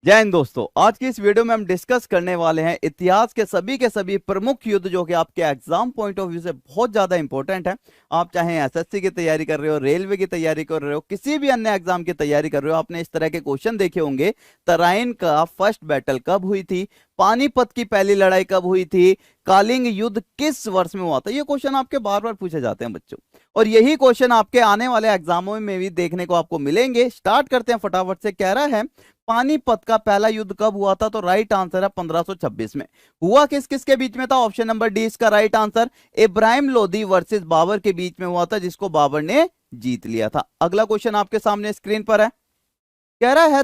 जय हिंद दोस्तों। आज की इस वीडियो में हम डिस्कस करने वाले हैं इतिहास के सभी प्रमुख युद्ध जो कि आपके एग्जाम पॉइंट ऑफ व्यू से बहुत ज्यादा इंपॉर्टेंट है। आप चाहे एसएससी की तैयारी कर रहे हो, रेलवे की तैयारी कर रहे हो, किसी भी अन्य एग्जाम की तैयारी कर रहे हो, आपने इस तरह के क्वेश्चन देखे होंगे। तराइन का फर्स्ट बैटल कब हुई थी, पानीपत की पहली लड़ाई कब हुई थी, कालिंग युद्ध किस वर्ष में हुआ था, ये क्वेश्चन आपके बार बार पूछे जाते हैं बच्चों। और यही क्वेश्चन आपके आने वाले एग्जामों में भी देखने को आपको मिलेंगे। स्टार्ट करते हैं फटाफट से। कह रहा है पानीपत का पहला युद्ध कब हुआ था, तो राइट आंसर है 1526 में। हुआ किस किस के बीच में था, ऑप्शन नंबर डी इसका right answer. Ibrahim Lodi versus Babur के बीच में हुआ था, जिसको बाबर ने जीत लिया था। अगला क्वेश्चन आपके सामने स्क्रीन पर है। कह रहा है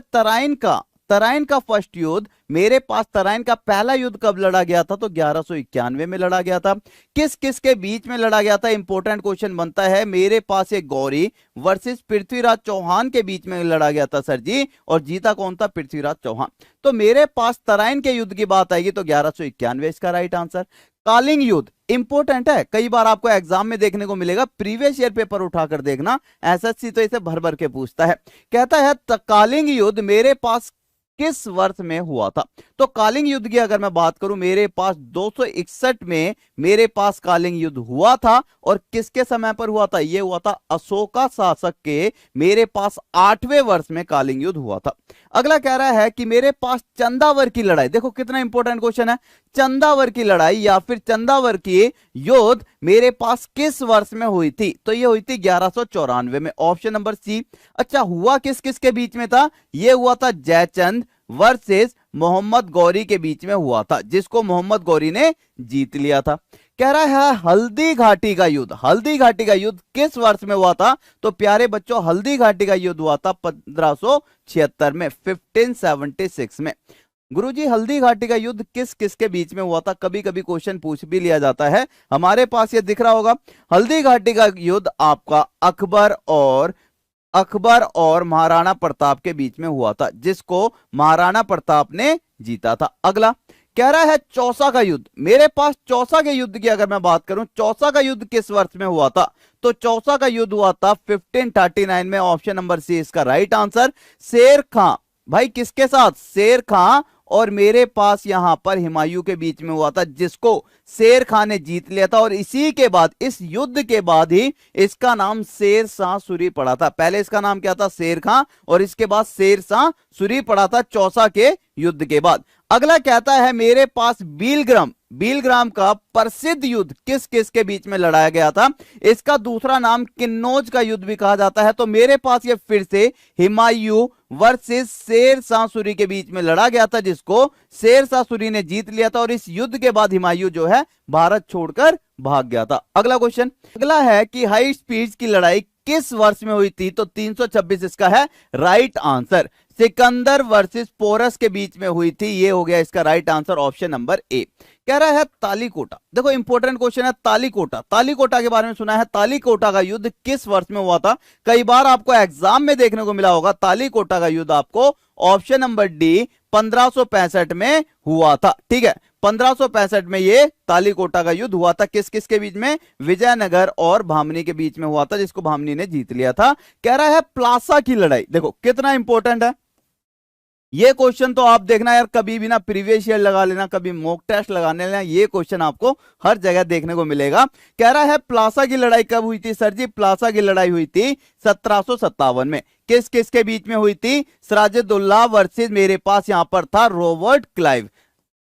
तराइन का फर्स्ट युद्ध, मेरे पास तराइन का पहला युद्ध कब लड़ा गया था, तो 1191 में लड़ा गया था। किस किस के बीच में लड़ा गया था, इंपॉर्टेंट क्वेश्चन बनता है। मेरे पास एक गौरी वर्सेस पृथ्वीराज चौहान के बीच में लड़ा गया था सर जी, और जीता कौन था, पृथ्वीराज चौहान। तो मेरे पास तराइन के युद्ध की बात आएगी तो 1191 इसका राइट आंसर। कालिंग युद्ध इंपॉर्टेंट है, कई बार आपको एग्जाम में देखने को मिलेगा, प्रीवियस ईयर पेपर उठाकर देखना, एसएससी तो इसे भर भर के पूछता है। कहता है कालिंग युद्ध मेरे पास किस वर्ष में हुआ था, तो कालिंग युद्ध की अगर मैं बात करूं, मेरे पास 261 में मेरे पास कालिंग युद्ध हुआ था। और किसके समय पर हुआ था, यह हुआ था अशोका शासक के मेरे पास 8वें वर्ष में कालिंग युद्ध हुआ था। अगला कह रहा है कि मेरे पास चंदावर की लड़ाई, देखो कितना इंपॉर्टेंट क्वेश्चन है, चंदावर की लड़ाई या फिर चंदावर की युद्ध मेरे पास किस वर्ष में हुई थी, तो यह हुई थी 1194 में, ऑप्शन नंबर सी। अच्छा, हुआ किस किस के बीच में था, यह हुआ था जयचंद वर्सेस मोहम्मद गौरी के बीच में हुआ था, जिसको मोहम्मद गौरी ने जीत लिया था। कह रहा है हल्दी घाटी का युद्ध, हल्दी घाटी का युद्ध किस वर्ष में हुआ था, तो प्यारे बच्चों हल्दी घाटी का युद्ध हुआ था 1576 में, 1576 में। गुरुजी हल्दी घाटी का युद्ध किस किस के बीच में हुआ था, कभी कभी क्वेश्चन पूछ भी लिया जाता है। हमारे पास ये दिख रहा होगा, हल्दी घाटी का युद्ध आपका अकबर और महाराणा प्रताप के बीच में हुआ था, जिसको महाराणा प्रताप ने जीता था। अगला कह रहा है चौसा का युद्ध, मेरे पास चौसा के युद्ध की अगर मैं बात करूं, चौसा का युद्ध किस वर्ष में हुआ था, तो चौसा का युद्ध हुआ था 1539 में, ऑप्शन नंबर सी इसका राइट आंसर। शेर खां, भाई किसके साथ, शेर खां और मेरे पास यहां पर हुमायूं के बीच में हुआ था, जिसको शेर खां ने जीत लिया था। और इसी के बाद, इस युद्ध के बाद ही इसका नाम शेर शाह सूरी पड़ा था। पहले इसका नाम क्या था, शेर खां, और इसके बाद शेर शाह सूरी पड़ा था चौसा के युद्ध के बाद। अगला कहता है मेरे पास बीलग्राम का प्रसिद्ध युद्ध किस किस के बीच में लड़ाया गया था, इसका दूसरा नाम किन्नौज का युद्ध भी कहा जाता है। तो मेरे पास ये फिर से हुमायूं वर्सेस शेर शाह सूरी के बीच में लड़ा गया था, जिसको शेर शाह सूरी ने जीत लिया था। और इस युद्ध के बाद हुमायूं जो है भारत छोड़कर भाग गया था। अगला क्वेश्चन, अगला है कि हाई स्पीड की लड़ाई किस वर्ष में हुई थी, तो 326 इसका है right answer. Sikandar versus Porus के बीच में हुई थी, ये हो गया इसका right answer, option number A. कह रहा है तालीकोटा, देखो इंपॉर्टेंट क्वेश्चन है, तालीकोटा के बारे में सुना है, तालीकोटा का युद्ध किस वर्ष में हुआ था, कई बार आपको एग्जाम में देखने को मिला होगा। तालीकोटा का युद्ध आपको ऑप्शन नंबर डी 1565 में हुआ था, ठीक है। 1565 में ये तालीकोटा का युद्ध हुआ था, किस किस के बीच में, विजयनगर और भामनी के बीच में हुआ था, जिसको भामनी ने जीत लिया था। कह रहा है प्लासा की लड़ाई, देखो कितना इंपॉर्टेंट है ये क्वेश्चन, तो आप देखना यार, कभी भी ना प्रीवियस ईयर लगा लेना, कभी मॉक टेस्ट लगाने लेना, ये क्वेश्चन आपको हर जगह देखने को मिलेगा। कह रहा है प्लासा की लड़ाई कब हुई थी सर जी, प्लासा की लड़ाई हुई थी 1757 में। किस किस के बीच में हुई थी, सिराजुद्दौला वर्सेस मेरे पास यहां पर था रॉबर्ट क्लाइव,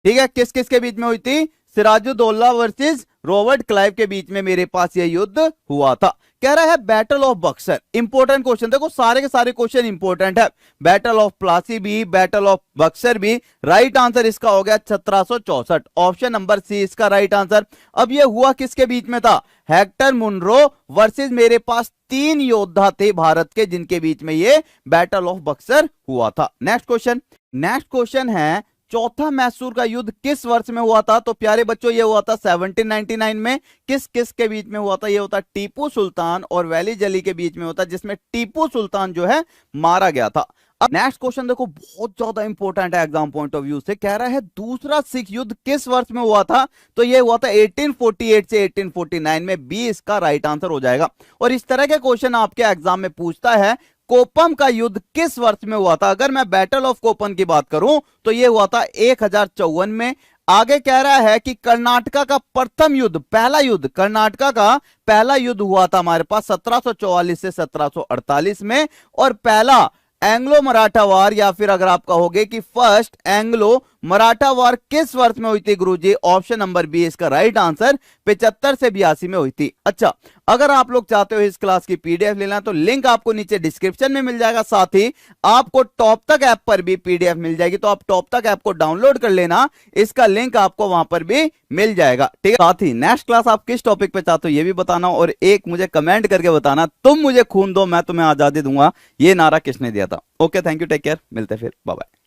ठीक है। किस किस के बीच में हुई थी, सिराजुद्दौला वर्सेस रॉबर्ट क्लाइव के बीच में मेरे पास यह युद्ध हुआ था। कह रहा है battle of Buxar, important question, देखो सारे के सारे क्वेश्चन इंपॉर्टेंट है। बैटल ऑफ प्लासी भी, बैटल ऑफ बक्सर भी, राइट आंसर इसका हो गया 1764, ऑप्शन नंबर सी इसका राइट आंसर। अब यह हुआ किसके बीच में था, हेक्टर मुनरो वर्सेस मेरे पास 3 योद्धा थे भारत के, जिनके बीच में ये बैटल ऑफ बक्सर हुआ था। नेक्स्ट क्वेश्चन है चौथा मैसूर का युद्ध किस वर्ष में हुआ था, तो प्यारे बच्चों ये हुआ था 1799 में। किस किस के बीच में हुआ था, ये होता टीपू सुल्तान और वैली जली के बीच में होता, जिसमें टीपू सुल्तान जो है मारा गया था। अब नेक्स्ट क्वेश्चन देखो, बहुत ज्यादा इंपॉर्टेंट है एग्जाम पॉइंट ऑफ व्यू से। कह रहा है दूसरा सिख युद्ध किस वर्ष में हुआ था, तो ये हुआ था 1848 से 1849 में, बी इसका राइट आंसर हो जाएगा। और इस तरह के क्वेश्चन आपके एग्जाम में पूछता है, कोपम का युद्ध किस वर्ष में हुआ था? अगर मैं बैटल ऑफ कोपम की बात करूं तो यह हुआ था 1054 में। आगे कह रहा है कि कर्नाटका का प्रथम युद्ध, पहला युद्ध, कर्नाटका का पहला युद्ध हुआ था हमारे पास 1744 से 1748 में। और पहला एंग्लो मराठा वार, या फिर अगर आप कहोगे कि फर्स्ट एंग्लो मराठा वार किस वर्ष में हुई थी गुरुजी? ऑप्शन नंबर बी इसका राइट आंसर 75 से 82 में हुई थी। अच्छा, अगर आप लोग चाहते हो इस क्लास की पीडीएफ लेना तो लिंक आपको नीचे डिस्क्रिप्शन में मिल जाएगा, साथ ही आपको टॉप तक ऐप पर भी पीडीएफ मिल जाएगी, तो आप टॉप तक ऐप को डाउनलोड कर लेना, इसका लिंक आपको वहां पर भी मिल जाएगा, ठीक है। साथ ही नेक्स्ट क्लास आप किस टॉपिक पे चाहते हो ये भी बताना, और एक मुझे कमेंट करके बताना, तुम मुझे खून दो मैं तुम्हें आजादी दूंगा, ये नारा किसने दिया था। Okay, thank you, take care, मिलते हैं फिर, बाय बाय।